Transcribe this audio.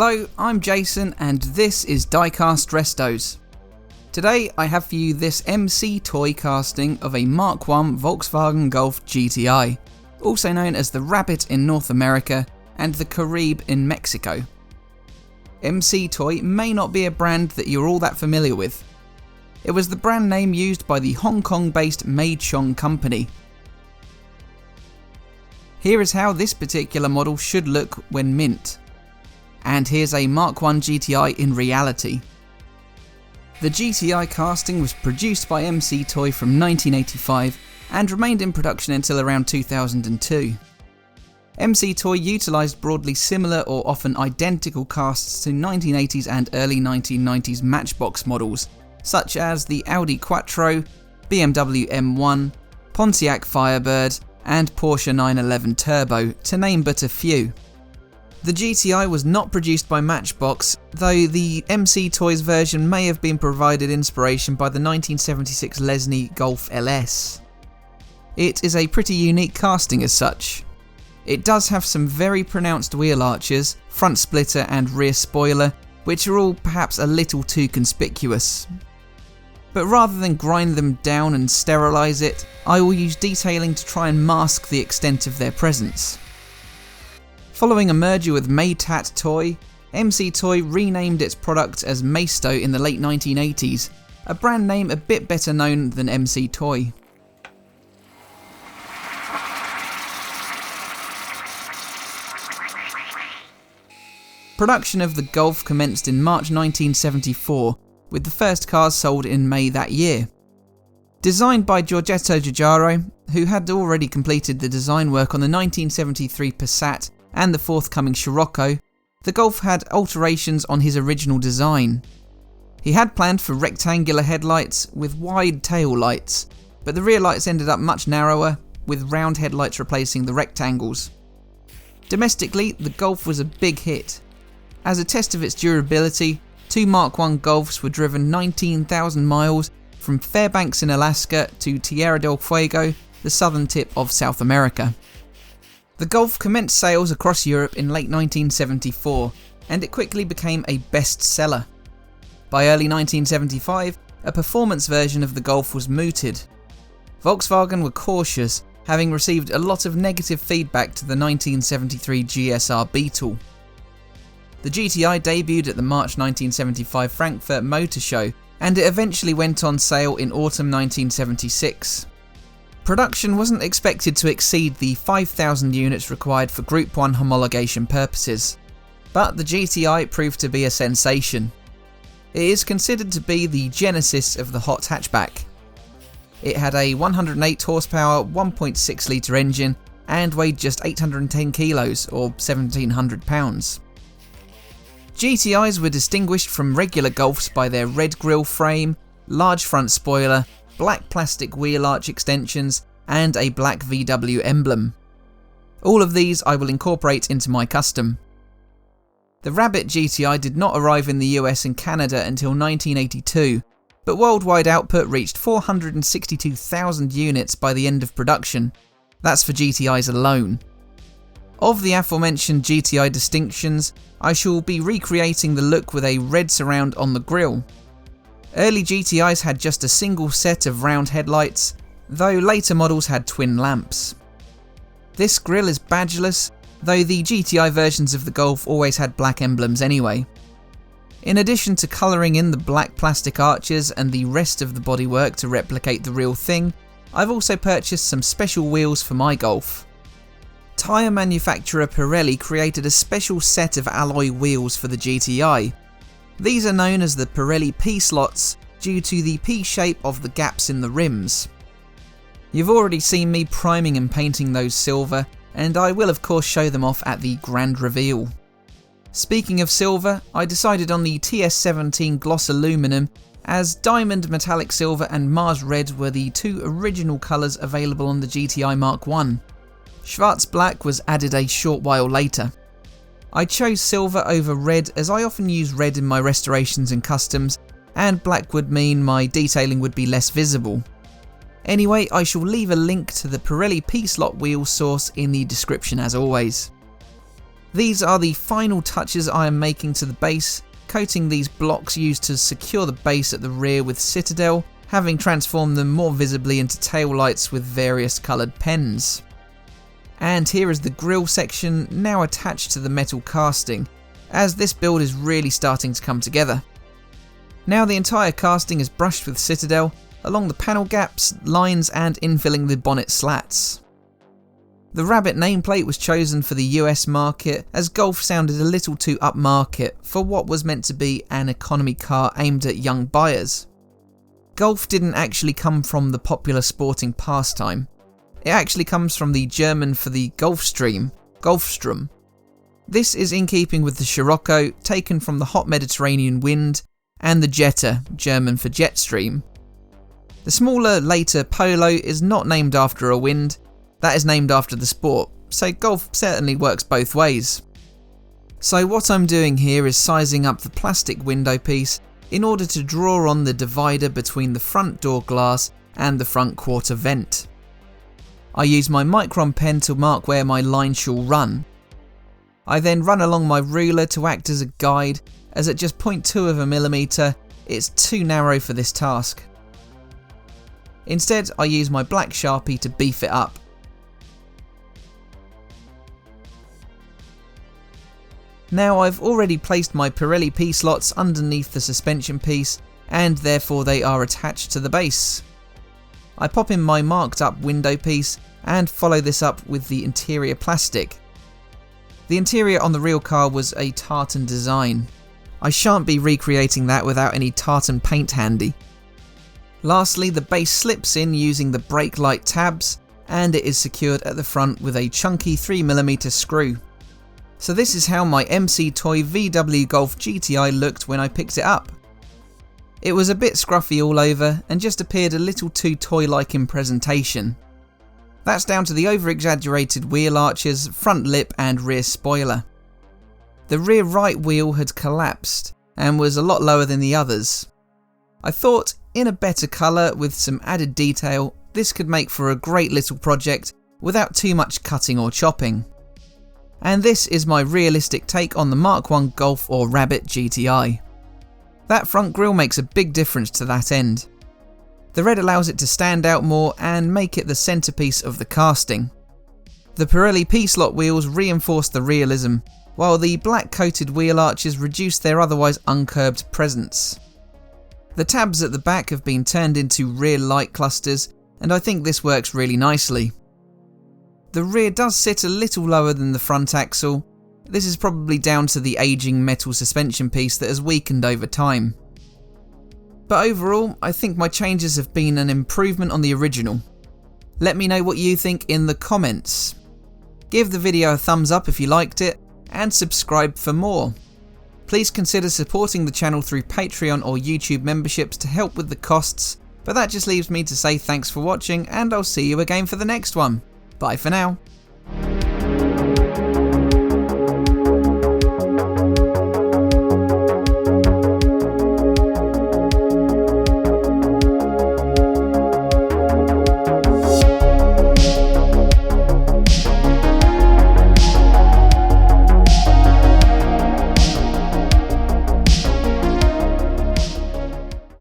Hello, I'm Jason and this is Diecast Restos. Today I have for you this MC toy casting of a Mark I Volkswagen Golf GTI, also known as the Rabbit in North America and the Caribe in Mexico. MC Toy may not be a brand that you're all that familiar with. It was the brand name used by the Hong Kong-based Maisto company. Here is how this particular model should look when mint. And here's a Mark I GTI in reality. The GTI casting was produced by MC Toy from 1985 and remained in production until around 2002. MC Toy utilised broadly similar or often identical casts to 1980s and early 1990s Matchbox models, such as the Audi Quattro, BMW M1, Pontiac Firebird and Porsche 911 Turbo, to name but a few. The GTI was not produced by Matchbox, though the MC Toys version may have been provided inspiration by the 1976 Lesney Golf LS. It is a pretty unique casting as such. It does have some very pronounced wheel arches, front splitter and rear spoiler, which are all perhaps a little too conspicuous. But rather than grind them down and sterilise it, I will use detailing to try and mask the extent of their presence. Following a merger with Maytat Toy, MC Toy renamed its product as Maisto in the late 1980s, a brand name a bit better known than MC Toy. Production of the Golf commenced in March 1974, with the first cars sold in May that year. Designed by Giorgetto Giugiaro, who had already completed the design work on the 1973 Passat and the forthcoming Scirocco, the Golf had alterations on his original design. He had planned for rectangular headlights with wide tail lights, but the rear lights ended up much narrower, with round headlights replacing the rectangles. Domestically, the Golf was a big hit. As a test of its durability, two Mark I Golfs were driven 19,000 miles from Fairbanks in Alaska to Tierra del Fuego, the southern tip of South America. The Golf commenced sales across Europe in late 1974, and it quickly became a bestseller. By early 1975, a performance version of the Golf was mooted. Volkswagen were cautious, having received a lot of negative feedback to the 1973 GSR Beetle. The GTI debuted at the March 1975 Frankfurt Motor Show, and it eventually went on sale in autumn 1976. Production wasn't expected to exceed the 5,000 units required for Group 1 homologation purposes, but the GTI proved to be a sensation. It is considered to be the genesis of the hot hatchback. It had a 108 horsepower 1.6 litre engine and weighed just 810 kilos or 1,700 pounds. GTIs were distinguished from regular Golfs by their red grille frame, large front spoiler, black plastic wheel arch extensions, and a black VW emblem. All of these I will incorporate into my custom. The Rabbit GTI did not arrive in the US and Canada until 1982, but worldwide output reached 462,000 units by the end of production. That's for GTIs alone. Of the aforementioned GTI distinctions, I shall be recreating the look with a red surround on the grille. Early GTIs had just a single set of round headlights, though later models had twin lamps. This grille is badgeless, though the GTI versions of the Golf always had black emblems anyway. In addition to colouring in the black plastic arches and the rest of the bodywork to replicate the real thing, I've also purchased some special wheels for my Golf. Tyre manufacturer Pirelli created a special set of alloy wheels for the GTI. These are known as the Pirelli P-Slots due to the P shape of the gaps in the rims. You've already seen me priming and painting those silver, and I will of course show them off at the grand reveal. Speaking of silver, I decided on the TS17 gloss aluminum, as diamond metallic silver and Mars red were the two original colours available on the GTI Mark I. Schwarz black was added a short while later. I chose silver over red as I often use red in my restorations and customs, and black would mean my detailing would be less visible. Anyway, I shall leave a link to the Pirelli P-Slot wheel source in the description as always. These are the final touches I am making to the base, coating these blocks used to secure the base at the rear with Citadel, having transformed them more visibly into tail lights with various coloured pens. And here is the grille section now attached to the metal casting, as this build is really starting to come together. Now the entire casting is brushed with Citadel, along the panel gaps, lines and infilling the bonnet slats. The Rabbit nameplate was chosen for the US market, as Golf sounded a little too upmarket for what was meant to be an economy car aimed at young buyers. Golf didn't actually come from the popular sporting pastime. It actually comes from the German for the Gulfstream, Golfstrom. This is in keeping with the Scirocco, taken from the hot Mediterranean wind, and the Jetta, German for Jetstream. The smaller, later Polo is not named after a wind, that is named after the sport, so Golf certainly works both ways. So what I'm doing here is sizing up the plastic window piece in order to draw on the divider between the front door glass and the front quarter vent. I use my micron pen to mark where my line shall run. I then run along my ruler to act as a guide, as at just 0.2 of a millimetre, it's too narrow for this task. Instead, I use my black Sharpie to beef it up. Now I've already placed my Pirelli P-Slots underneath the suspension piece, and therefore they are attached to the base. I pop in my marked up window piece and follow this up with the interior plastic. The interior on the real car was a tartan design. I shan't be recreating that without any tartan paint handy. Lastly, the base slips in using the brake light tabs, and it is secured at the front with a chunky 3mm screw. So this is how my MC Toy VW Golf GTI looked when I picked it up. It was a bit scruffy all over and just appeared a little too toy-like in presentation. That's down to the over-exaggerated wheel arches, front lip and rear spoiler. The rear right wheel had collapsed and was a lot lower than the others. I thought, in a better colour with some added detail, this could make for a great little project without too much cutting or chopping. And this is my realistic take on the Mark I Golf or Rabbit GTI. That front grille makes a big difference to that end. The red allows it to stand out more and make it the centrepiece of the casting. The Pirelli P-Slot wheels reinforce the realism, while the black coated wheel arches reduce their otherwise uncurbed presence. The tabs at the back have been turned into rear light clusters, and I think this works really nicely. The rear does sit a little lower than the front axle. This is probably down to the aging metal suspension piece that has weakened over time. But overall, I think my changes have been an improvement on the original. Let me know what you think in the comments. Give the video a thumbs up if you liked it, and subscribe for more. Please consider supporting the channel through Patreon or YouTube memberships to help with the costs, but that just leaves me to say thanks for watching, and I'll see you again for the next one. Bye for now.